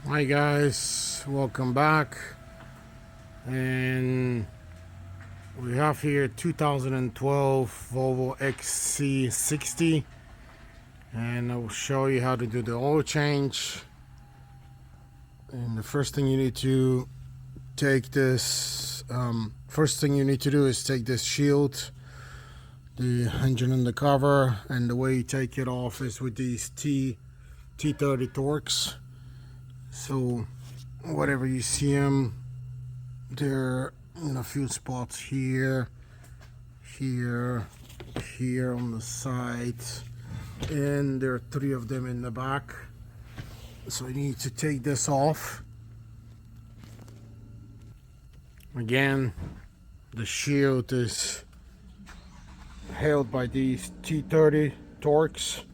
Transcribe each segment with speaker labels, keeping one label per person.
Speaker 1: Hi guys, welcome back. And we have here 2012 Volvo XC60, and I'll show you how to do the oil change. And the first thing you need to take this first thing you need to do is take this shield, the engine and the cover, and the way you take it off is with these T30 Torx. So whatever you see them, they're in a few spots here, here on the side, and there are 3 of them in the back. So you need to take this off. Again, the shield is held by these T30 Torx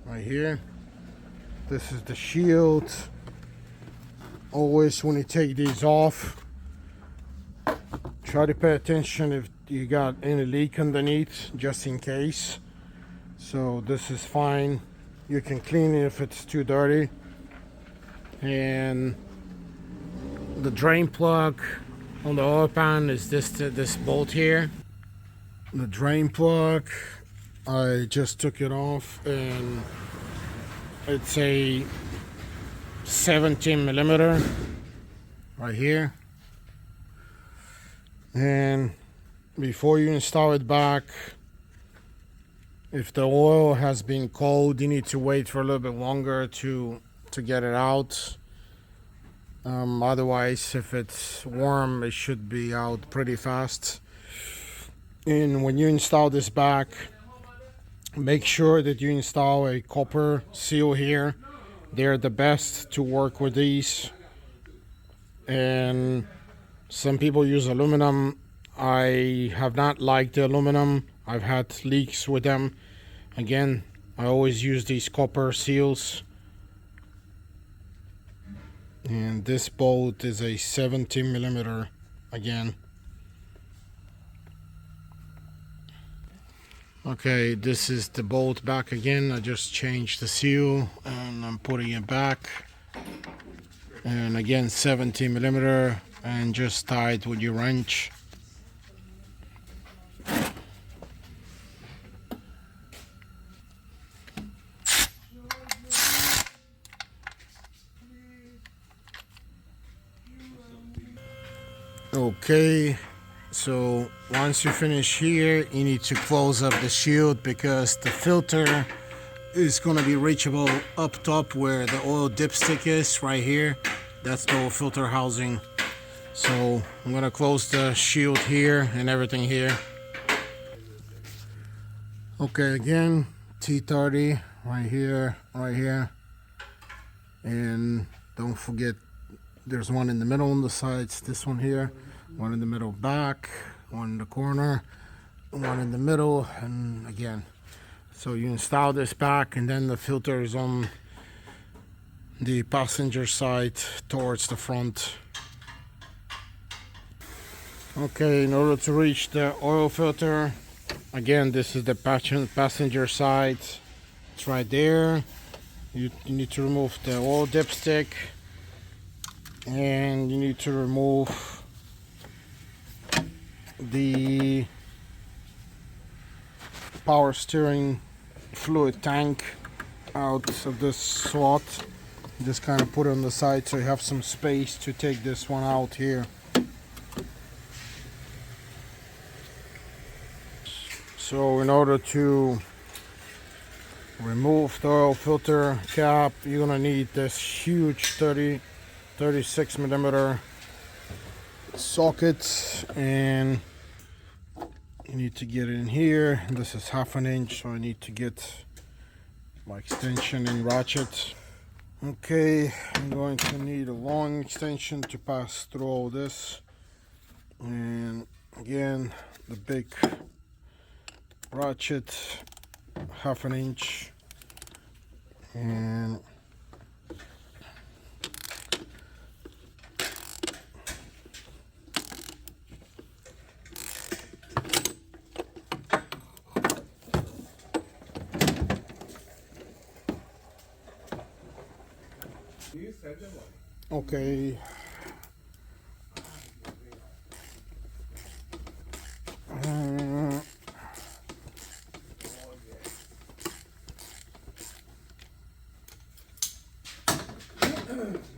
Speaker 1: right here. This is the shield. Always when you take these off, try to pay attention if you got any leak underneath, just in case. So this is fine. You can clean it if it's too dirty. And the drain plug on the oil pan is this bolt here. The drain plug, I just took it off, and it's a 17mm right here. And before you install it back, if the oil has been cold, you need to wait for a little bit longer to get it out. Otherwise, if it's warm, it should be out pretty fast. And when you install this back, make sure that you install a copper seal here. They're the best to work with these. And some people use aluminum. I have not liked the aluminum. I've had leaks with them. Again, I always use these copper seals. And this bolt is a 17mm again. Okay, this is the bolt back again. I just changed the seal and I'm putting it back. And again, 17mm, and just tie it with your wrench. Okay, so once you finish here, you need to close up the shield, because the filter is going to be reachable up top where the oil dipstick is, right here. That's the oil filter housing. So I'm going to close the shield here and everything here. Okay, again, T30 right here, and don't forget there's one in the middle on the sides, this one here, one in the middle back, one in the corner, one in the middle, and again. So you install this back, and then the filter is on the passenger side towards the front. Okay, in order to reach the oil filter, again, this is the passenger side. It's right there. You need to remove the oil dipstick, and you need to remove the power steering fluid tank out of this slot. Just kind of put it on the side so you have some space to take this one out here. So in order to remove the oil filter cap, you're gonna need this huge 36mm socket, and you need to get it in here. This is 1/2 inch, so I need to get my extension and ratchet. Okay, I'm going to need a long extension to pass through all this, and again, the big ratchet, 1/2 inch, and Okay.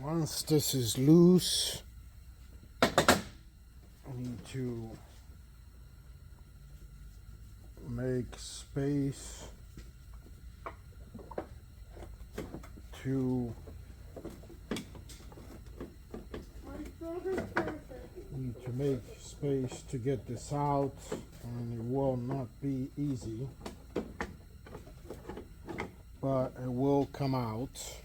Speaker 1: Once this is loose, I need to make space to get this out, and it will not be easy, but it will come out.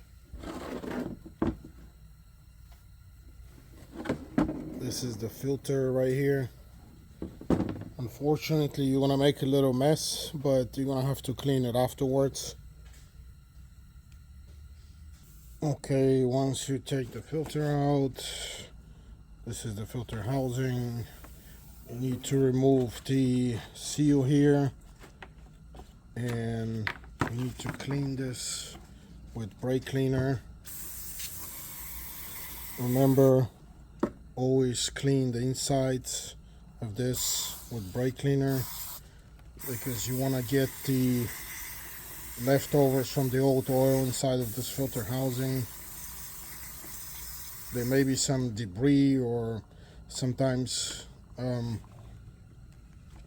Speaker 1: This is the filter right here. Unfortunately, you're gonna make a little mess, but you're gonna have to clean it afterwards. Okay, once you take the filter out, this is the filter housing. You need to remove the seal here, and you need to clean this with brake cleaner. Remember, always clean the insides of this with brake cleaner, because you want to get the leftovers from the old oil inside of this filter housing. There may be some debris or sometimes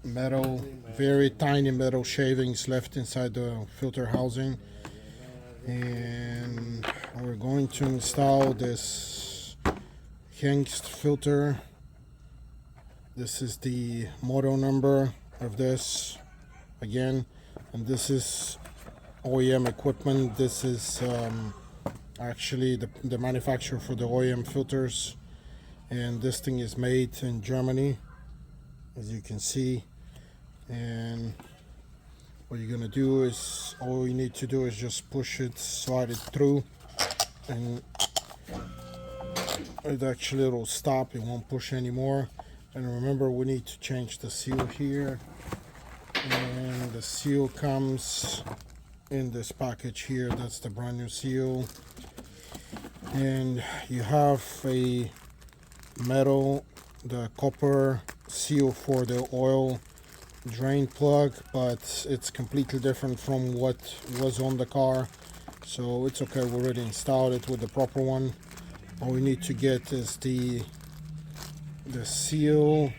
Speaker 1: metal, very tiny metal shavings left inside the filter housing. And we're going to install this Hengst filter. This is the model number of this again, and this is OEM equipment. This is actually the manufacturer for the OEM filters, and this thing is made in Germany, as you can see. And what you're gonna do is, all you need to do is just push it, slide it through, and it'll stop. It won't push anymore. And remember, we need to change the seal here, and the seal comes in this package here. That's the brand new seal. And you have a metal, the copper seal for the oil drain plug, but it's completely different from what was on the car, so it's okay. We already installed it with the proper one. All we need to get is the seal,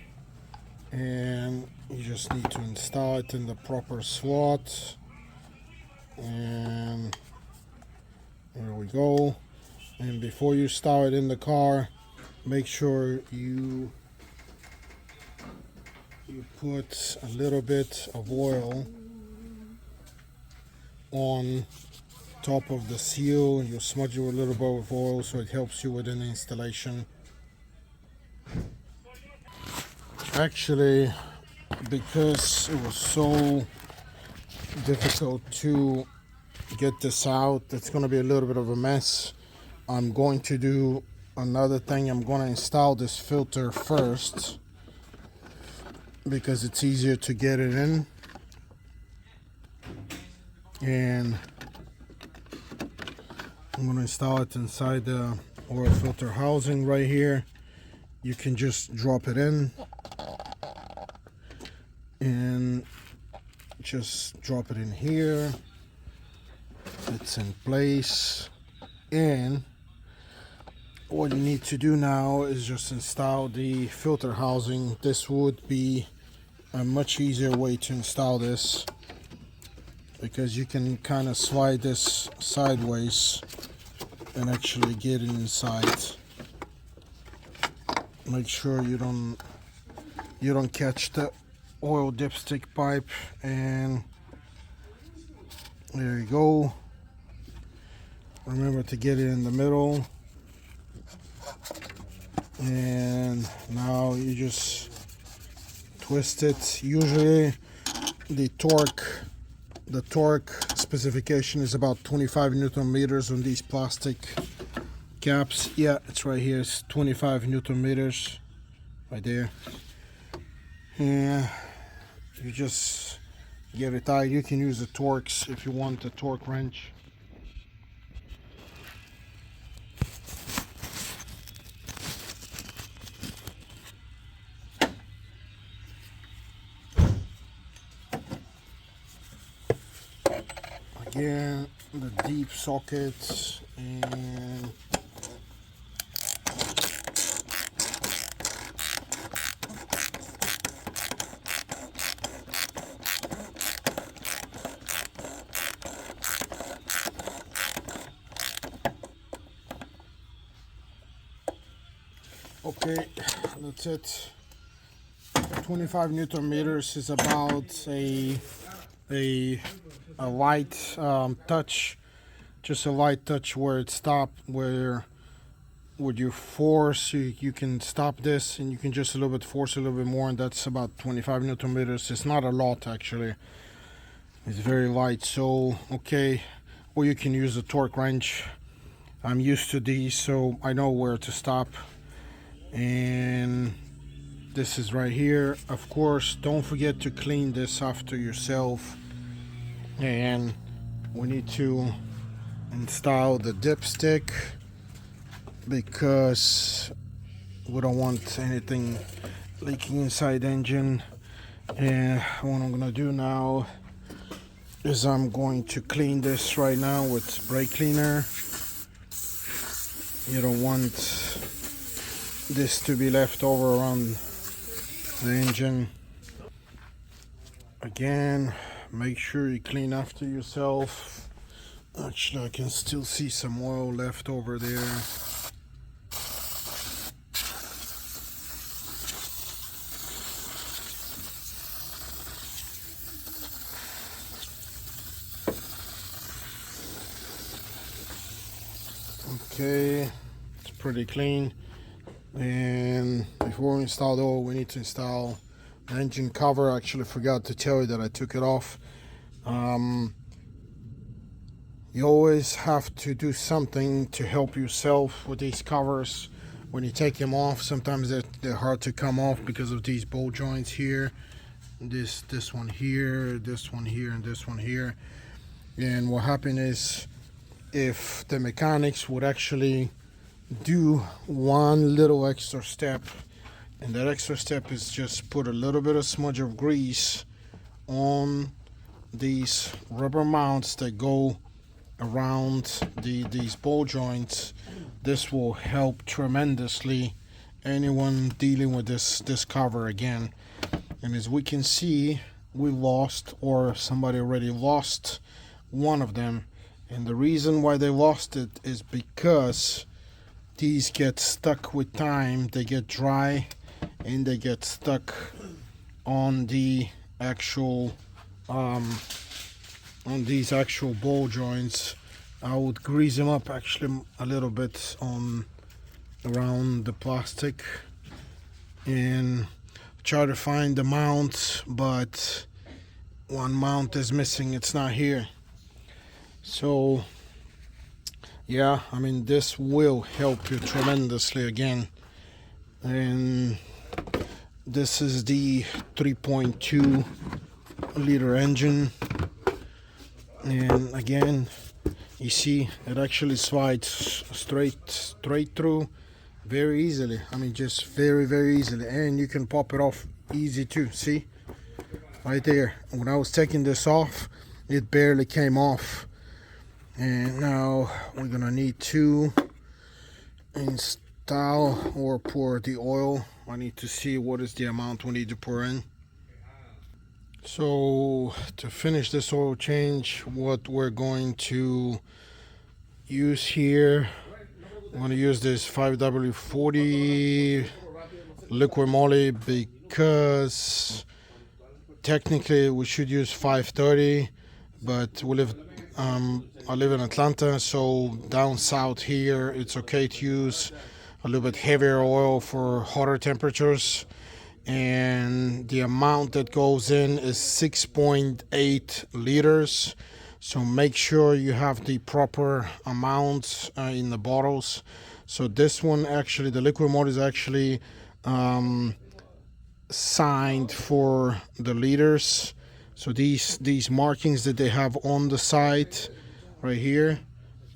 Speaker 1: and you just need to install it in the proper slot. And there we go. And before you start it in the car, make sure you put a little bit of oil on top of the seal. You smudge it with a little bit of oil so it helps you with an installation. Actually, because it was so difficult to get this out, it's going to be a little bit of a mess. I'm going to do another thing. I'm going to install this filter first, because it's easier to get it in. And I'm going to install it inside the oil filter housing right here. You can just drop it in and just drop it in here. It's in place. And what you need to do now is just install the filter housing. This would be a much easier way to install this, because you can kind of slide this sideways and actually get it inside. Make sure you don't catch the oil dipstick pipe. And there you go. Remember to get it in the middle. And now you just twist it. Usually the torque specification is about 25 Newton meters on these plastic caps. Yeah, it's right here. It's 25 Newton meters right there. And you just get it tight. You can use the Torx if you want, the torque wrench. again the deep sockets, and okay, that's it. 25 Newton meters is about a light touch, just a light touch where it stopped, where with your force you can stop this, and you can just a little bit force a little bit more, and that's about 25 Newton meters. It's not a lot actually, it's very light. So okay, or you can use a torque wrench. I'm used to these, so I know where to stop. And this is right here. Of course, don't forget to clean this after yourself. And we need to install the dipstick because we don't want anything leaking inside the engine. And what I'm gonna do now is I'm going to clean this right now with brake cleaner. You don't want this to be left over around the engine. Again, make sure you clean after yourself. Actually, I can still see some oil left over there. Okay, it's pretty clean. And before we install the oil, we need to install the engine cover. I actually forgot to tell you that I took it off. You always have to do something to help yourself with these covers when you take them off. Sometimes they're hard to come off because of these bolt joints here. This one here, this one here, and this one here. And what happened is, if the mechanics would actually do one little extra step, and that extra step is just put a little bit of smudge of grease on these rubber mounts that go around these ball joints. This will help tremendously anyone dealing with this cover again. And as we can see, we lost, or somebody already lost, one of them. And the reason why they lost it is because these get stuck with time. They get dry and they get stuck on the actual on these actual ball joints. I would grease them up actually a little bit on around the plastic and try to find the mount, but one mount is missing. It's not here. So yeah, I mean, this will help you tremendously again. And this is the 3.2 liter engine, and again, you see it actually slides straight through very easily. I mean, just very easily. And you can pop it off easy too. See right there, when I was taking this off, it barely came off. And now we're gonna need to install or pour the oil. I need to see what is the amount we need to pour in. So to finish this oil change, what we're going to use here, I'm going to use this 5W40 liquid moly, because technically we should use 530, but I live in Atlanta, so down south here it's okay to use a little bit heavier oil for hotter temperatures. And the amount that goes in is 6.8 liters. So make sure you have the proper amounts in the bottles. So this one, actually, the liquid mode is actually signed for the liters. So these markings that they have on the side right here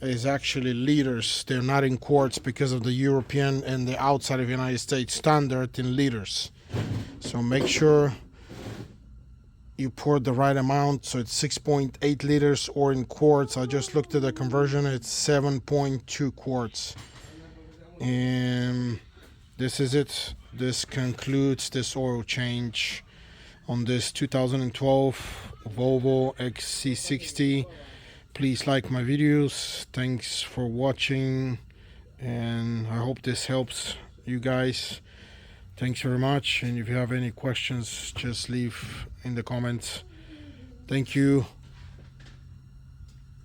Speaker 1: is actually liters. They're not in quarts because of the European and the outside of the United States standard in liters. So make sure you pour the right amount, so it's 6.8 liters, or in quarts, I just looked at the conversion, it's 7.2 quarts. And this is it. This concludes this oil change on this 2012 Volvo XC60. Please like my videos. Thanks for watching, and I hope this helps you guys. Thanks very much, and if you have any questions, just leave in the comments. Thank you.